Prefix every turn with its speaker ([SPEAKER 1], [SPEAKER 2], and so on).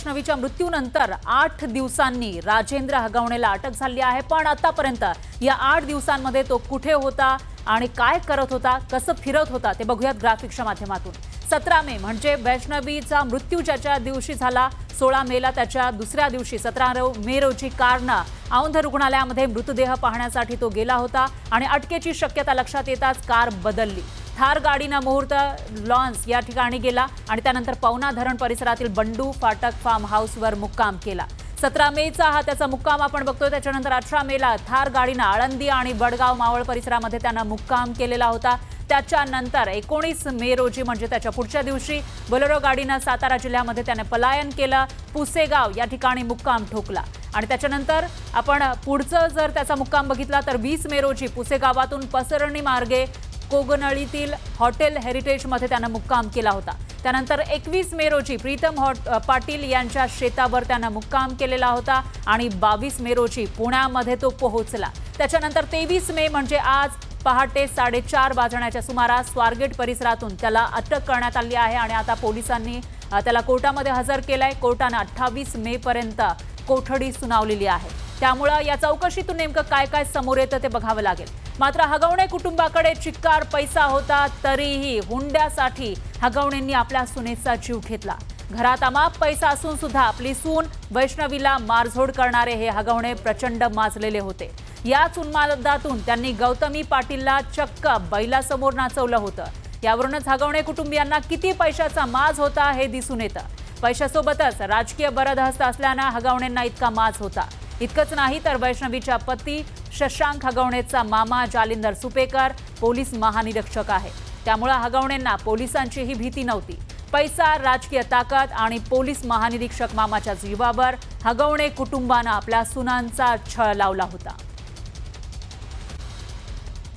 [SPEAKER 1] वैष्णवीच्या मृत्यूनंतर 8 दिवसांनी राजेंद्र हगवणेला अटक झाली आहे। पण आतापर्यंत या 8 दिवसांमध्ये तो कुठे होता आणि काय करत होता, कसं फिरत होता ते बघूयात ग्राफिक्सच्या माध्यमातून। 17 मे म्हणजे वैष्णवीचा मृत्यू ज्याच्या दिवशी झाला, 16 मेला त्याच्या दुसऱ्या दिवशी 17 मे रोजी कारनं औंध रुग्णालयामध्ये मृतदेह पाहण्यासाठी तो गेला होता आणि अटकेची शक्यता लक्षात येताच कार बदलली। थार गाडीनं मुहूर्त लॉन्स या ठिकाणी गेला आणि त्यानंतर पवना धरण परिसरातील बंडू फाटक फार्म हाऊसवर मुक्काम केला। 17 मेचा हा त्याचा मुक्काम आपण बघतोय। त्याच्यानंतर 18 मेला थार गाडीनं आळंदी आणि वडगाव मावळ परिसरामध्ये त्यानं मुक्काम केलेला होता। त्याच्यानंतर 19 मे रोजी म्हणजे त्याच्या पुढच्या दिवशी बोलेरो गाडीनं सातारा जिल्ह्यामध्ये त्याने पलायन केलं, पुसेगाव या ठिकाणी मुक्काम ठोकला आणि त्याच्यानंतर आपण पुढचं जर त्याचा मुक्काम बघितला तर 20 मे रोजी पुसेगावातून पसरणी मार्गे कोगनळीतील हॉटेल हेरिटेजमध्ये त्यानं मुक्काम केला होता। त्यानंतर 21 मे रोजी प्रीतम पाटील यांच्या शेतावर त्यानं मुक्काम केलेला होता आणि 22 मे रोजी पुण्यामध्ये तो पोहोचला। त्याच्यानंतर 23 मे म्हणजे आज पहाटे 4:30 वाजण्याच्या सुमारास स्वारगेट परिसरातून त्याला अटक करण्यात आली आहे आणि आता पोलिसांनी त्याला कोर्टामध्ये हजर केलंय। कोर्टाने 28 मे पर्यंत कोठडी सुनावलेली आहे। त्यामुळे या चौकशीतून नेमकं काय काय समोर येतं ते बघावं लागेल। मात्र हगवणे कुटुंबाकडे चिक्कार पैसा होता, तरीही हुंड्यासाठी हगवणेंनी आपल्या सुनेचा जीव घेतला। घरात अमाप पैसा असून सुद्धा आपली सून वैष्णवीला मारझोड करणारे हे हगवणे प्रचंड माजलेले होते। याच उन्मादातून त्यांनी गौतमी पाटीलला चक्क बैलासमोर नाचवलं होतं। यावरूनच हगवणे कुटुंबियांना किती पैशाचा माज होता हे दिसून येतं। पैशासोबतच राजकीय बरदहस्त असल्यानं हगवणेंना इतका माज होता। इतकंच नाही तर वैष्णवीच्या पती शशांक हगवणेचा मामा जालिंदर सुपेकर पोलीस महानिरीक्षक आहे। त्यामुळे हगवणेंना पोलिसांचीही भीती नव्हती। पैसा, राजकीय ताकद आणि पोलीस महानिरीक्षक मामाच्या जीवावर हगवणे कुटुंबानं आपल्या सुनांचा छळ लावला होता।